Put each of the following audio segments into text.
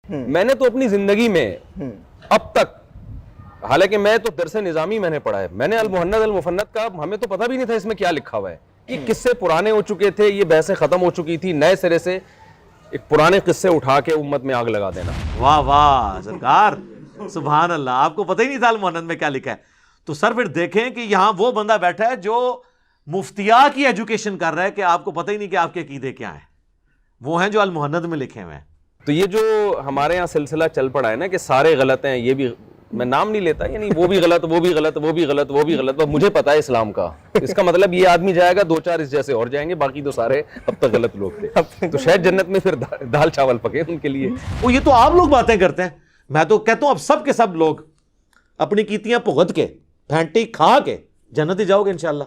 میں نے تو اپنی زندگی میں اب تک، حالانکہ میں تو درس نظامی میں نے پڑھا ہے، میں نے المہند المفند کا ہمیں تو پتہ بھی نہیں تھا اس میں کیا لکھا ہوا ہے. یہ قصے پرانے ہو چکے تھے، یہ بحثیں ختم ہو چکی تھی، نئے سرے سے ایک پرانے قصے اٹھا کے امت میں آگ لگا دینا. واہ واہ سرکار، سبحان اللہ، آپ کو پتہ ہی نہیں تھا المہند میں کیا لکھا ہے. تو سر پھر دیکھیں کہ یہاں وہ بندہ بیٹھا ہے جو مفتیا کی ایجوکیشن کر رہا ہے کہ آپ کو پتہ ہی نہیں کہ آپ کے عقیدے کیا ہیں، وہ ہیں جو المہند میں لکھے ہوئے ہیں. تو یہ جو ہمارے یہاں سلسلہ چل پڑا ہے نا کہ سارے غلط ہیں، یہ بھی میں نام نہیں لیتا، یعنی وہ بھی غلط، وہ بھی غلط، وہ بھی غلط، وہ بھی غلط، مجھے پتا ہے اسلام کا. اس کا مطلب یہ آدمی جائے گا، 2-4 اس جیسے اور جائیں گے، باقی تو سارے اب تک غلط لوگ تھے. تو شاید جنت میں پھر دال چاول پکے ان کے لیے. وہ یہ تو آپ لوگ باتیں کرتے ہیں، میں تو کہتا ہوں اب سب کے سب لوگ اپنی کیتیاں بھگت کے پھینٹی کھا کے جنت ہی جاؤ گے انشاءاللہ.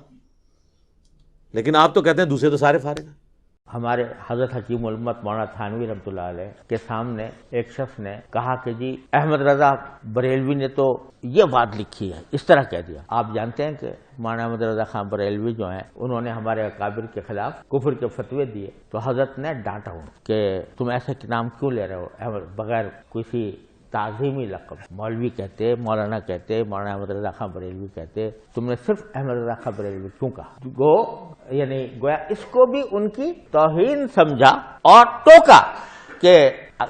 لیکن آپ تو کہتے ہیں دوسرے تو سارے فارغ ہیں. ہمارے حضرت حکیم الامت مولانا تھانوی رحمۃ اللہ علیہ کے سامنے ایک شخص نے کہا کہ جی احمد رضا بریلوی نے تو یہ بات لکھی ہے، اس طرح کہہ دیا. آپ جانتے ہیں کہ مولانا احمد رضا خان بریلوی جو ہیں انہوں نے ہمارے اکابر کے خلاف کفر کے فتوے دیے، تو حضرت نے ڈانٹا ہوں کہ تم ایسے نام کیوں لے رہے ہو بغیر کسی تعظیمی لقب. مولوی کہتے، مولانا کہتے، مولانا احمد رضا خان بریلوی کہتے، تم نے صرف احمد رضا خان بریلوی کیوں کہا؟ یعنی گویا اس کو بھی ان کی توہین سمجھا اور ٹوکا کہ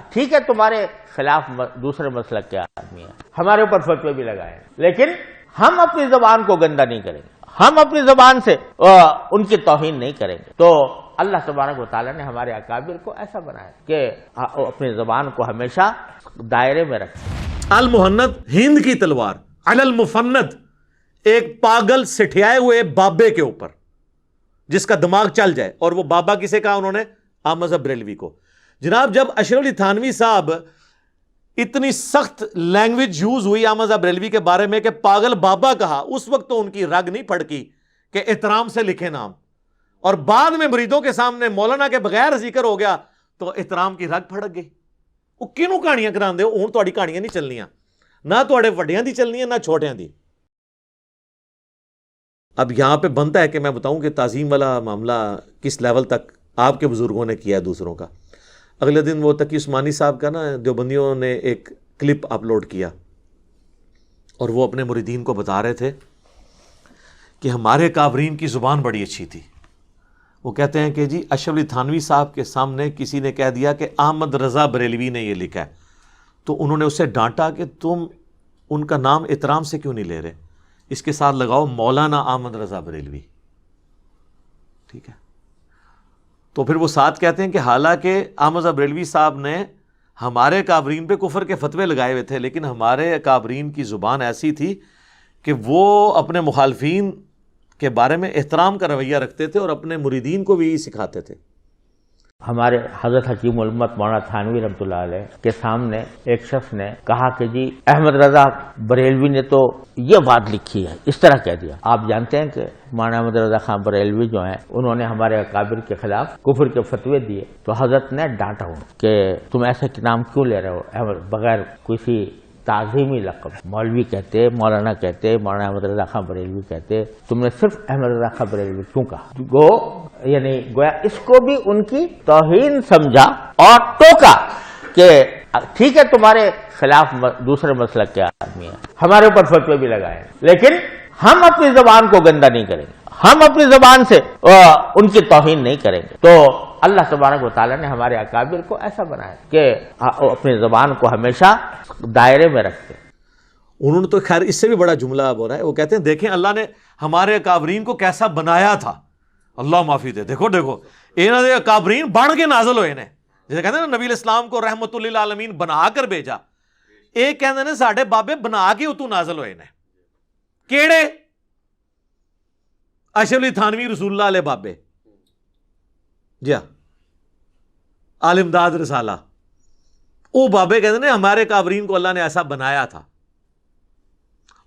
ٹھیک ہے تمہارے خلاف دوسرے مسلک کے آدمی ہیں، ہمارے اوپر فتوے بھی لگائے، لیکن ہم اپنی زبان کو گندا نہیں کریں گے، ہم اپنی زبان سے ان کی توہین نہیں کریں گے. تو اللہ تبارک و تعالیٰ نے ہمارے اکابر کو ایسا بنایا کہ اپنی زبان کو ہمیشہ دائرے میں رکھیں. المہند ہند کی تلوار، علی المفند ایک پاگل سٹھیائے ہوئے بابے کے اوپر جس کا دماغ چل جائے. اور وہ بابا کسے کہا انہوں نے؟ احمد رضا بریلوی کو. جناب جب اشرف علی تھانوی صاحب اتنی سخت لینگویج یوز ہوئی احمد رضا بریلوی کے بارے میں کہ پاگل بابا کہا، اس وقت تو ان کی رگ نہیں پھڑکی کہ احترام سے لکھے نام، اور بعد میں مریدوں کے سامنے مولانا کے بغیر ذکر ہو گیا تو احترام کی رگ پھڑک گئی. وہ کینوں کہانیاں کراندے ہو؟ ہوں تہاڈی کہانیاں نہیں چلنیاں، نہ تہاڈے وڈیاں دی چلنی ہے نہ چھوٹیاں دی. اب یہاں پہ بنتا ہے کہ میں بتاؤں کہ تعظیم والا معاملہ کس لیول تک آپ کے بزرگوں نے کیا ہے دوسروں کا. اگلے دن وہ تقی عثمانی صاحب کا نا دیوبندیوں نے ایک کلپ اپلوڈ کیا اور وہ اپنے مریدین کو بتا رہے تھے کہ ہمارے کابرین کی زبان بڑی اچھی تھی. وہ کہتے ہیں کہ جی اشرف علی تھانوی صاحب کے سامنے کسی نے کہہ دیا کہ احمد رضا بریلوی نے یہ لکھا ہے، تو انہوں نے اسے ڈانٹا کہ تم ان کا نام احترام سے کیوں نہیں لے رہے، اس کے ساتھ لگاؤ مولانا احمد رضا بریلوی. ٹھیک ہے، تو پھر وہ ساتھ کہتے ہیں کہ حالانکہ احمد رضا بریلوی صاحب نے ہمارے کابرین پہ کفر کے فتوے لگائے ہوئے تھے، لیکن ہمارے کابرین کی زبان ایسی تھی کہ وہ اپنے مخالفین کے بارے میں احترام کا رویہ رکھتے تھے اور اپنے مریدین کو بھی یہی سکھاتے تھے. ہمارے حضرت حکیم الامت مولانا تھانوی رحمۃ اللہ علیہ کے سامنے ایک شخص نے کہا کہ جی احمد رضا بریلوی نے تو یہ بات لکھی ہے، اس طرح کہہ دیا. آپ جانتے ہیں کہ مولانا احمد رضا خان بریلوی جو ہیں انہوں نے ہمارے اکابر کے خلاف کفر کے فتوے دیے، تو حضرت نے ڈانٹا ہوں کہ تم ایسے نام کیوں لے رہے ہو بغیر کسی تعظیمی لقب. مولوی کہتے، مولانا کہتے، مولانا احمد رضا خان بریلوی کہتے، تم نے صرف احمد رضا خان بریلوی کیوں کہا؟ یعنی گویا اس کو بھی ان کی توہین سمجھا اور ٹوکا کہ ٹھیک ہے تمہارے خلاف دوسرے مسلک کے آدمی ہیں، ہمارے اوپر فتوے بھی لگائے، لیکن ہم اپنی زبان کو گندا نہیں کریں گے، ہم اپنی زبان سے ان کی توہین نہیں کریں گے. تو اللہ تبارک و تعالیٰ نے ہمارے اکابر کو ایسا بنایا کہ اپنی زبان کو ہمیشہ دائرے میں رکھتے. انہوں نے تو خیر اس سے بھی بڑا جملہ بولا ہے. وہ کہتے ہیں دیکھیں اللہ نے ہمارے اکابرین کو کیسا بنایا تھا، اللہ معافی دے. دیکھو انہوں نے اکابرین بڑھ کے نازل ہوئے نے، جیسے کہتے ہیں نا نبی الاسلام کو رحمت للعالمین بنا کر بھیجا. ایک کہتے ہیں ساڈے بابے بنا کے اتو نازل ہوئے نے. کیڑے؟ اشرف علی تھانوی رسول اللہ علیہ بابے، جی آل امداد رسالہ، وہ بابے کہتے ہیں ہمارے کابرین کو اللہ نے ایسا بنایا تھا.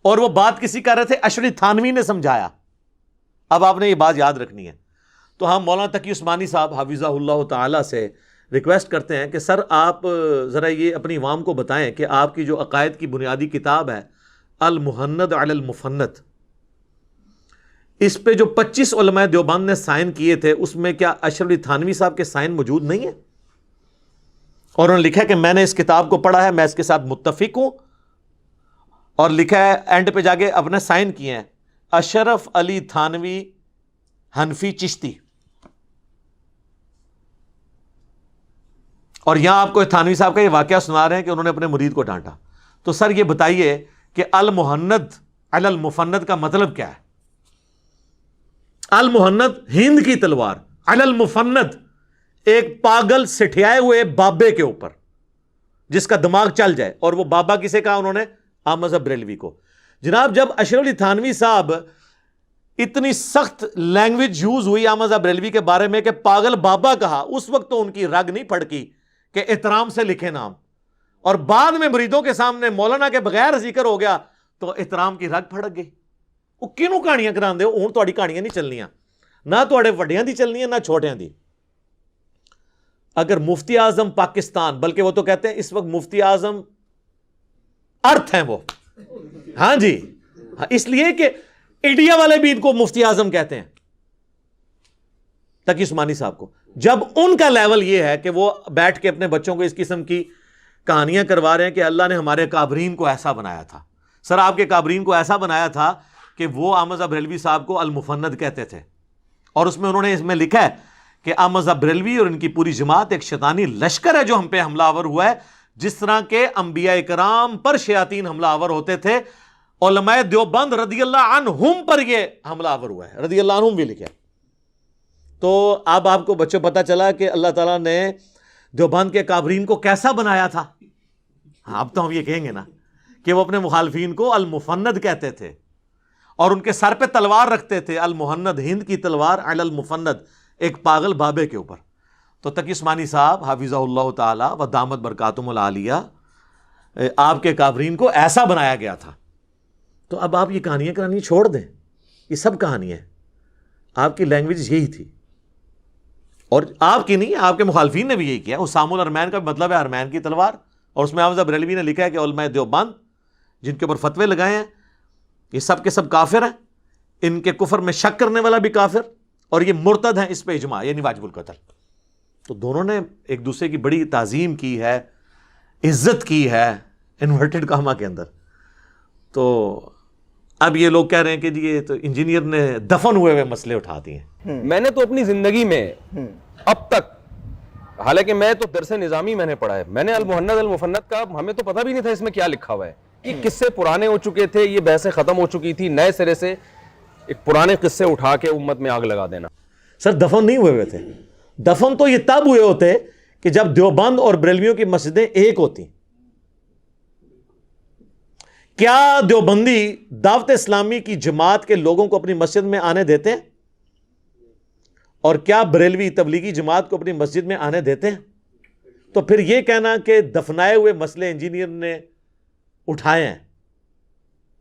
اور وہ بات کسی کر رہے تھے؟ اشرف علی تھانوی نے سمجھایا. اب آپ نے یہ بات یاد رکھنی ہے. تو ہم مولانا تقی عثمانی صاحب حفظہ اللہ تعالی سے ریکویسٹ کرتے ہیں کہ سر آپ ذرا یہ اپنی عوام کو بتائیں کہ آپ کی جو عقائد کی بنیادی کتاب ہے المہند علی المفند، اس پہ جو 25 علماء دیوبند نے سائن کیے تھے اس میں کیا اشرف علی تھانوی صاحب کے سائن موجود نہیں ہیں؟ اور انہوں نے لکھا ہے کہ میں نے اس کتاب کو پڑھا ہے, میں اس کے ساتھ متفق ہوں, اور لکھا ہے اینڈ پہ جا کے اپنے سائن کیے ہیں اشرف علی تھانوی حنفی چشتی. اور یہاں آپ کو تھانوی صاحب کا یہ واقعہ سنا رہے ہیں کہ انہوں نے اپنے مرید کو ڈانٹا. تو سر یہ بتائیے کہ المحند علی المفند کا مطلب کیا ہے؟ المحند ہند کی تلوار, علی المفند ایک پاگل سٹھیائے ہوئے بابے کے اوپر جس کا دماغ چل جائے. اور وہ بابا کسے کہا انہوں نے؟ احمد رضا بریلوی کو. جناب جب اشرف علی تھانوی صاحب اتنی سخت لینگویج یوز ہوئی احمد رضا بریلوی کے بارے میں کہ پاگل بابا کہا, اس وقت تو ان کی رگ نہیں پھڑکی کہ احترام سے لکھے نام, اور بعد میں مریدوں کے سامنے مولانا کے بغیر ذکر ہو گیا تو احترام کی رگ پھڑک گئی. وہ کینوں کہانیاں کراندے ہو, ہوں تہاڈی کہانیاں نہیں چلنیاں, نہ تہاڈے وڈیاں دی چلنی نہ چھوٹیاں دی. اگر مفتی اعظم پاکستان, بلکہ وہ تو کہتے ہیں اس وقت مفتی اعظم ارتھ ہیں وہ, ہاں جی, اس لیے کہ انڈیا والے بھی ان کو مفتی اعظم کہتے ہیں, تقی عثمانی صاحب کو. جب ان کا لیول یہ ہے کہ وہ بیٹھ کے اپنے بچوں کو اس قسم کی کہانیاں کروا رہے ہیں کہ اللہ نے ہمارے کابرین کو ایسا بنایا تھا. سر آپ کے کابرین کو ایسا بنایا تھا کہ وہ احمد رضا بریلوی صاحب کو المفند کہتے تھے, اور اس میں انہوں نے اس میں لکھا ہے کہ احمد رضا بریلوی اور ان کی پوری جماعت ایک شیطانی لشکر ہے جو ہم پہ حملہ آور ہوا ہے, جس طرح کے انبیاء کرام پر شیاطین حملہ آور ہوتے تھے, علماء دیوبند رضی اللہ عنہم پر یہ حملہ آور ہوا ہے. رضی اللہ عنہم بھی لکھا. تو اب آپ کو بچوں پتہ چلا کہ اللہ تعالیٰ نے دیوبند کے کابرین کو کیسا بنایا تھا. اب تو ہم یہ کہیں گے نا کہ وہ اپنے مخالفین کو المفند کہتے تھے اور ان کے سر پہ تلوار رکھتے تھے, المحند ہند کی تلوار علی المفند, ایک پاگل بابے کے اوپر. تو تقی عثمانی صاحب حفظہ اللہ تعالی و دامت برکاتہم العالیہ, آپ کے کابرین کو ایسا بنایا گیا تھا. تو اب آپ یہ کہانیاں کرانی چھوڑ دیں, یہ سب کہانیاں ہیں. آپ کی لینگویج یہی تھی, اور آپ کی نہیں, آپ کے مخالفین نے بھی یہی کیا. اسام الارمین کا مطلب ہے ارمین کی تلوار, اور اس میں احمد رضا بریلوی نے لکھا ہے کہ علماء دیوبند جن کے اوپر فتوے لگائے ہیں یہ سب کے سب کافر ہیں, ان کے کفر میں شک کرنے والا بھی کافر, اور یہ مرتد ہیں, اس پہ اجماع یعنی واجب القتل. تو دونوں نے ایک دوسرے کی بڑی تعظیم کی ہے, عزت کی ہے انورٹڈ کاما کے اندر. تو اب یہ لوگ کہہ رہے ہیں کہ یہ تو انجینئر نے دفن ہوئے ہوئے مسئلے اٹھا دیے ہیں. میں نے تو اپنی زندگی میں اب تک, حالانکہ میں تو درس نظامی میں نے پڑھا ہے, میں نے المحند المفند کا ہمیں تو پتہ بھی نہیں تھا اس میں کیا لکھا ہوا ہے. یہ قصے پرانے ہو چکے تھے, یہ بحثیں ختم ہو چکی تھی, نئے سرے سے ایک پرانے قصے اٹھا کے امت میں آگ لگا دینا. سر دفن نہیں ہوئے ہوئے تھے. دفن تو یہ تب ہوئے ہوتے کہ جب دیوبند اور بریلویوں کی مسجدیں ایک ہوتی. کیا دیوبندی دعوت اسلامی کی جماعت کے لوگوں کو اپنی مسجد میں آنے دیتے ہیں؟ اور کیا بریلوی تبلیغی جماعت کو اپنی مسجد میں آنے دیتے ہیں؟ تو پھر یہ کہنا کہ دفنائے ہوئے مسئلے انجینئر نے اٹھائے ہیں,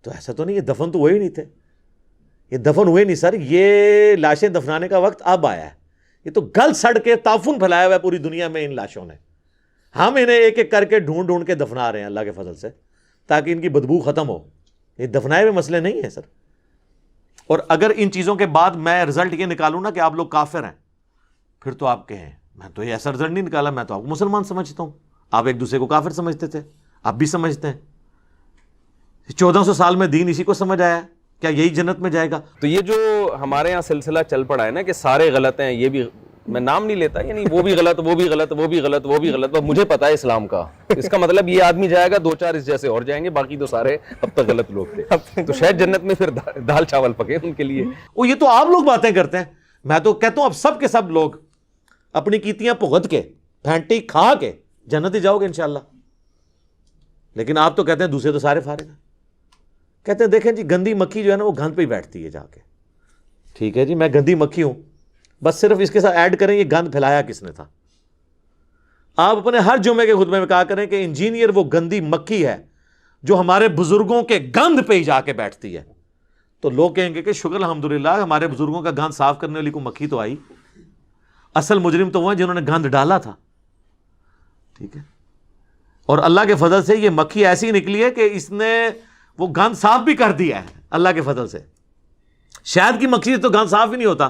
تو ایسا تو نہیں. یہ دفن تو ہوئے ہی نہیں تھے, یہ دفن ہوئے نہیں سر. یہ لاشیں دفنانے کا وقت اب آیا ہے. یہ تو گل سڑ کے تعفن پھیلایا ہوا ہے پوری دنیا میں ان لاشوں نے. ہم انہیں ایک ایک کر کے ڈھونڈ ڈھونڈ کے دفنا رہے ہیں اللہ کے فضل سے, تاکہ ان کی بدبو ختم ہو. یہ دفنائے ہوئے مسئلے نہیں ہیں سر. اور اگر ان چیزوں کے بعد میں رزلٹ یہ نکالوں نا کہ آپ لوگ کافر ہیں, پھر تو آپ کہیں میں تو یہ ایسا رزلٹ نہیں نکالا, میں تو آپ کو مسلمان سمجھتا ہوں. آپ ایک دوسرے کو کافر سمجھتے تھے, آپ بھی سمجھتے ہیں. 1400 سال میں دین اسی کو سمجھ آیا, کیا یہی جنت میں جائے گا؟ تو یہ جو ہمارے یہاں سلسلہ چل پڑا ہے نا کہ سارے غلط ہیں, یہ بھی میں نام نہیں لیتا, یعنی وہ بھی غلط, وہ بھی غلط, وہ بھی غلط, وہ بھی غلط, مجھے پتا ہے اسلام کا. اس کا مطلب یہ آدمی جائے گا, 2-4 اس جیسے اور جائیں گے, باقی تو سارے اب تک غلط لوگ تھے. تو شاید جنت میں پھر دال چاول پکے ان کے لیے. وہ یہ تو آپ لوگ باتیں کرتے ہیں. میں تو کہتا ہوں اب سب کے سب لوگ اپنی کیتیاں بھگت کے پھینٹی کھا کے جنت ہی جاؤ گے انشاءاللہ. لیکن آپ تو کہتے ہیں دوسرے تو سارے فارغ ہیں. کہتے ہیں دیکھیں جی گندی مکھی جو ہے نا وہ گند پہ ہی بیٹھتی ہے جا کے. ٹھیک ہے جی, میں گندی مکھی ہوں, بس صرف اس کے ساتھ ایڈ کریں یہ گند پھیلایا کس نے تھا. آپ اپنے ہر جمعے کے خطبے میں کہا کریں کہ انجینئر وہ گندی مکھی ہے جو ہمارے بزرگوں کے گند پہ ہی جا کے بیٹھتی ہے. تو لوگ کہیں گے کہ شکر الحمدللہ ہمارے بزرگوں کا گند صاف کرنے والی کوئی مکھی تو آئی. اصل مجرم تو وہ ہیں جنہوں نے گند ڈالا تھا. ٹھیک ہے, اور اللہ کے فضل سے یہ مکھی ایسی نکلی ہے کہ اس نے وہ گند صاف بھی کر دیا ہے اللہ کے فضل سے. شاید کی مکھی سے تو گند صاف ہی نہیں ہوتا.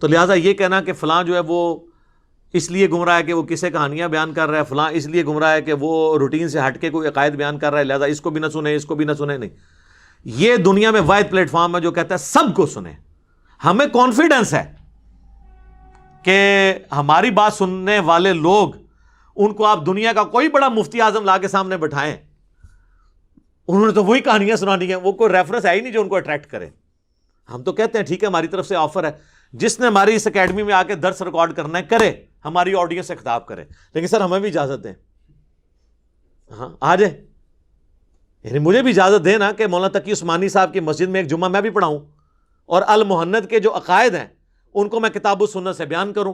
تو لہٰذا یہ کہنا کہ فلاں جو ہے وہ اس لیے گمراہ ہے کہ وہ کسے کہانیاں بیان کر رہا ہے، فلاں اس لیے گمراہ ہے کہ وہ روٹین سے ہٹ کے کوئی عقائد بیان کر رہا ہے، لہذا اس کو بھی نہ سنیں، اس کو بھی نہ سنیں. نہیں، یہ دنیا میں واحد پلیٹ فارم ہے جو کہتا ہے سب کو سنیں. ہمیں کانفیڈنس ہے کہ ہماری بات سننے والے لوگ، ان کو آپ دنیا کا کوئی بڑا مفتی اعظم لا کے سامنے بٹھائیں، انہوں نے تو وہی کہانیاں سنانی ہیں، وہ کوئی ریفرنس ہے ہی نہیں جو ان کو اٹریکٹ کرے. ہم تو کہتے ہیں ٹھیک ہے ہماری طرف سے آفر ہے، جس نے ہماری اس اکیڈمی میں آ کے درس ریکارڈ کرنا ہے کرے، ہماری آڈینس سے خطاب کرے، لیکن سر ہمیں بھی اجازت دیں. ہاں آ جائے، یعنی مجھے بھی اجازت دیں نا کہ مولانا تقی عثمانی صاحب کی مسجد میں ایک جمعہ میں بھی پڑھاؤں اور المحند کے جو عقائد ہیں ان کو میں کتاب و سنت سے بیان کروں.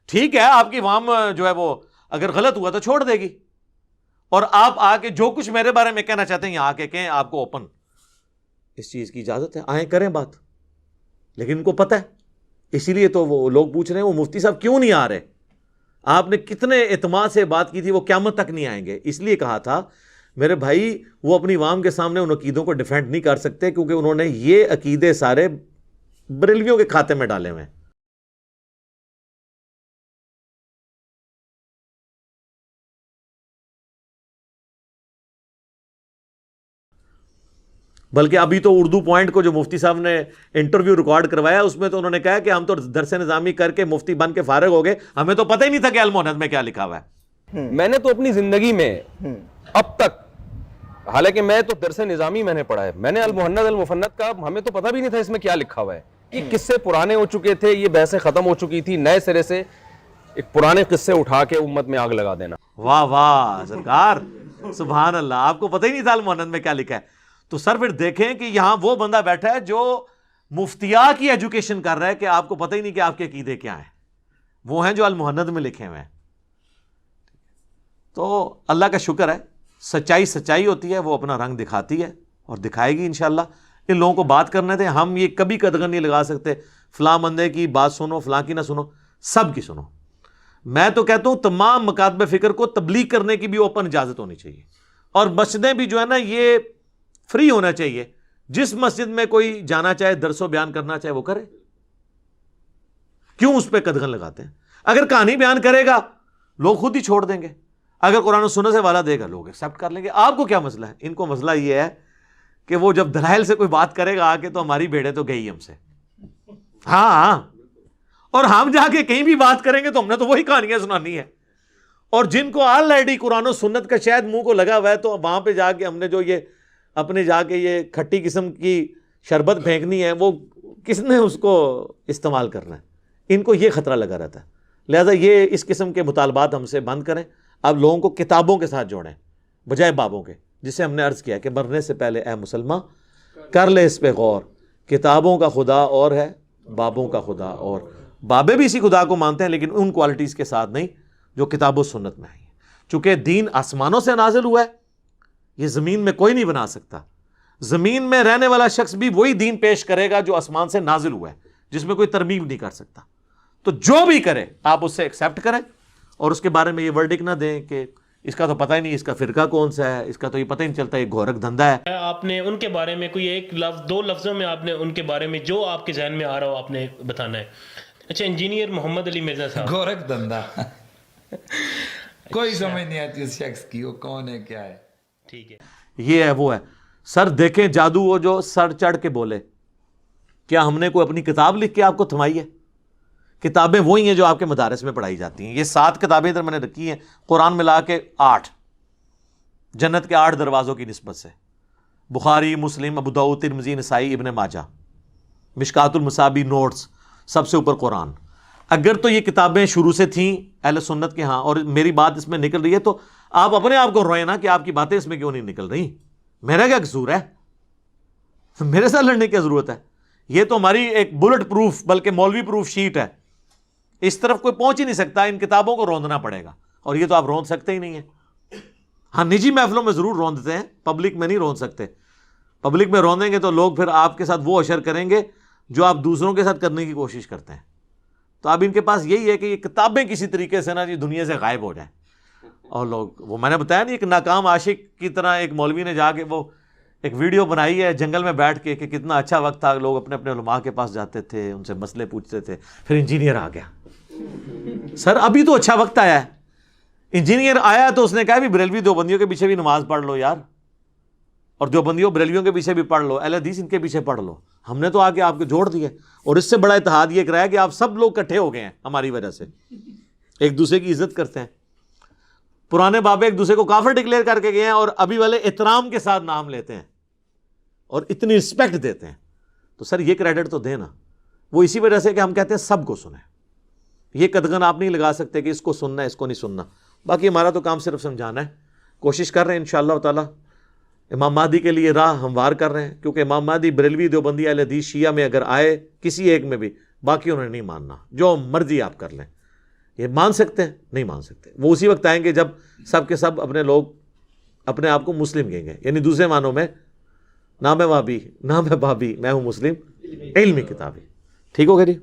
ٹھیک ہے آپ کی عوام جو ہے وہ اگر غلط ہوا تو چھوڑ دے گی، اور آپ آ کے جو کچھ میرے بارے میں کہنا چاہتے ہیں یہاں آ کے کہیں، آپ کو اوپن اس چیز کی اجازت ہے، آئیں کریں بات. لیکن ان کو پتہ ہے، اسی لیے تو وہ لوگ پوچھ رہے ہیں وہ مفتی صاحب کیوں نہیں آ رہے، آپ نے کتنے اعتماد سے بات کی تھی، وہ قیامت تک نہیں آئیں گے. اس لیے کہا تھا میرے بھائی وہ اپنی عوام کے سامنے ان عقیدوں کو ڈیفینڈ نہیں کر سکتے، کیونکہ انہوں نے یہ عقیدے سارے بریلویوں کے کھاتے میں ڈالے ہوئے ہیں. بلکہ ابھی تو اردو پوائنٹ کو جو مفتی صاحب نے انٹرویو ریکارڈ کروایا اس میں تو انہوں نے کہا کہ ہم تو درس نظامی کر کے مفتی بن کے فارغ ہو گئے، ہمیں تو پتہ ہی نہیں تھا کہ المحند میں کیا لکھا ہوا ہے. میں نے تو اپنی زندگی میں اب تک، حالانکہ میں تو درس نظامی میں نے پڑھا ہے، میں نے المحند المفند کا ہمیں تو پتہ بھی نہیں تھا اس میں کیا لکھا ہوا ہے. یہ قصے پرانے ہو چکے تھے، یہ بحثیں ختم ہو چکی تھی، نئے سرے سے ایک پرانے قصے اٹھا کے امت میں آگ لگا دینا. واہ واہ سرکار، سبحان اللہ، آپ کو پتہ ہی نہیں تھا المحند میں کیا لکھا ہے. تو سر پھر دیکھیں کہ یہاں وہ بندہ بیٹھا ہے جو مفتیا کی ایجوکیشن کر رہا ہے کہ آپ کو پتہ ہی نہیں کہ آپ کے عقیدے کیا ہیں، وہ ہیں جو المحند میں لکھے ہوئے ہیں. تو اللہ کا شکر ہے، سچائی سچائی ہوتی ہے، وہ اپنا رنگ دکھاتی ہے اور دکھائے گی انشاءاللہ. ان لوگوں کو بات کرنے تھے، ہم یہ کبھی قدغن نہیں لگا سکتے فلاں بندے کی بات سنو فلاں کی نہ سنو، سب کی سنو. میں تو کہتا ہوں تمام مکاتب فکر کو تبلیغ کرنے کی بھی اوپن اجازت ہونی چاہیے، اور مسجدیں بھی جو ہے نا یہ فری ہونا چاہیے. جس مسجد میں کوئی جانا چاہے درس و بیان کرنا چاہے وہ کرے، کیوں اس پہ قدغن لگاتے ہیں؟ اگر کہانی بیان کرے گا لوگ خود ہی چھوڑ دیں گے، اگر قرآن و سنت سے والا دے گا لوگ ایکسیپٹ کر لیں گے. آپ کو کیا مسئلہ ہے؟ ان کو مسئلہ یہ ہے کہ وہ جب دلائل سے کوئی بات کرے گا آ کے تو ہماری بھیڑیں تو گئی ہم سے. ہاں، اور ہم جا کے کہیں بھی بات کریں گے تو ہم نے تو وہی کہانیاں سنانی ہے. اور جن کو آلریڈی قرآن و سنت کا شاید منہ کو لگا ہوا ہے تو وہاں پہ جا کے ہم نے جو یہ اپنے جا کے یہ کھٹی قسم کی شربت پھینکنی ہے، وہ کس نے اس کو استعمال کرنا ہے؟ ان کو یہ خطرہ لگا رہتا ہے. لہذا یہ اس قسم کے مطالبات ہم سے بند کریں. اب لوگوں کو کتابوں کے ساتھ جوڑیں بجائے بابوں کے، جسے ہم نے عرض کیا کہ مرنے سے پہلے اے مسلمان کر لے اس پہ غور، کتابوں کا خدا اور ہے، بابوں کا خدا اور. بابے بھی اسی خدا کو مانتے ہیں لیکن ان کوالٹیز کے ساتھ نہیں جو کتاب و سنت میں آئی ہیں. چونکہ دین آسمانوں سے نازل ہوا ہے، یہ زمین میں کوئی نہیں بنا سکتا. زمین میں رہنے والا شخص بھی وہی دین پیش کرے گا جو آسمان سے نازل ہوا ہے، جس میں کوئی ترمیم نہیں کر سکتا. تو جو بھی کرے آپ اس سے ایکسیپٹ کریں اور اس کے بارے میں یہ ورڈک نہ دیں کہ اس کا تو پتہ ہی نہیں اس کا فرقہ کون سا ہے، اس کا تو یہ پتہ ہی نہیں چلتا، یہ گورکھ دھندا ہے. آپ نے ان کے بارے میں کوئی ایک لفظ، دو لفظوں میں آپ نے ان کے بارے میں جو آپ کے ذہن میں آ رہا ہو آپ نے بتانا ہے. اچھا، انجینئر محمد علی مرزا صاحب. گورکھ دھندا کوئی سمجھ نہیں آتی اس شخص کی، وہ کون ہے کیا ہے. ٹھیک ہے، یہ ہے وہ ہے. سر دیکھیں جادو وہ جو سر چڑھ کے بولے، کیا ہم نے کوئی اپنی کتاب لکھ کے آپ کو تھمائی ہے؟ کتابیں وہی ہیں جو آپ کے مدارس میں پڑھائی جاتی ہیں. یہ 7 کتابیں ادھر میں نے رکھی ہیں، قرآن ملا کے 8، جنت کے 8 دروازوں کی نسبت سے، بخاری، مسلم، ابو داؤد، ترمذی، نسائی، ابن ماجہ، مشکات المصابیح، نوٹس، سب سے اوپر قرآن. اگر تو یہ کتابیں شروع سے تھیں اہل سنت کے ہاں اور میری بات اس میں نکل رہی ہے تو آپ اپنے آپ کو روئیں نا کہ آپ کی باتیں اس میں کیوں نہیں نکل رہی. میرا کیا قصور ہے؟ میرے ساتھ لڑنے کی ضرورت ہے؟ یہ تو ہماری ایک بلٹ پروف بلکہ مولوی پروف شیٹ ہے، اس طرف کوئی پہنچ ہی نہیں سکتا. ان کتابوں کو روندنا پڑے گا، اور یہ تو آپ روند سکتے ہی نہیں ہیں. ہاں نجی محفلوں میں ضرور روندتے ہیں، پبلک میں نہیں روند سکتے. پبلک میں روندیں گے تو لوگ پھر آپ کے ساتھ وہ اشر کریں گے جو آپ دوسروں کے ساتھ کرنے کی کوشش کرتے ہیں. تو اب ان کے پاس یہی ہے کہ یہ کتابیں کسی طریقے سے نا جی دنیا سے غائب ہو جائیں. اور لوگ وہ میں نے بتایا نہیں، ایک ناکام عاشق کی طرح ایک مولوی نے جا کے وہ ایک ویڈیو بنائی ہے جنگل میں بیٹھ کے کہ کتنا اچھا وقت تھا، لوگ اپنے اپنے علماء کے پاس جاتے تھے، ان سے مسئلے پوچھتے تھے. پھر انجینئر آ گیا سر ابھی تو اچھا وقت آیا ہے. انجینئر آیا تو اس نے کہا بھی بریلوی دیوبندیوں کے پیچھے بھی نماز پڑھ لو یار, اور دیوبندیوں بریلویوں کے پیچھے بھی پڑھ لو, اہل حدیث ان کے پیچھے پڑھ لو. ہم نے تو آ کے آپ کو جوڑ دیے, اور اس سے بڑا اتحاد یہ کرایا کہ آپ سب لوگ اکٹھے ہو گئے ہیں ہماری وجہ سے, ایک دوسرے کی عزت کرتے ہیں. پرانے بابے ایک دوسرے کو کافر ڈکلیئر کر کے گئے ہیں, اور ابھی والے احترام کے ساتھ نام لیتے ہیں اور اتنی رسپیکٹ دیتے ہیں. تو سر یہ کریڈٹ تو دیں نا. وہ اسی وجہ سے کہ ہم کہتے ہیں سب کو سنیں. یہ قدغن آپ نہیں لگا سکتے کہ اس کو سننا ہے اس کو نہیں سننا. باقی ہمارا تو کام صرف سمجھانا ہے. کوشش کر رہے ہیں انشاءاللہ تعالی امام مہدی کے لیے راہ ہموار کر رہے ہیں, کیونکہ امام مہدی بریلوی دیوبندی اہل حدیث شیعہ میں اگر آئے کسی ایک میں بھی, باقیوں نے نہیں ماننا. جو مرضی آپ کر لیں, یہ مان سکتے ہیں نہیں مان سکتے. وہ اسی وقت آئیں گے جب سب کے سب اپنے لوگ اپنے آپ کو مسلم کہیں گے, یعنی دوسرے معنوں میں نہ میں وہابی نہ میں بابی, میں ہوں مسلم علمی کتابی. ٹھیک ہو گیا جی.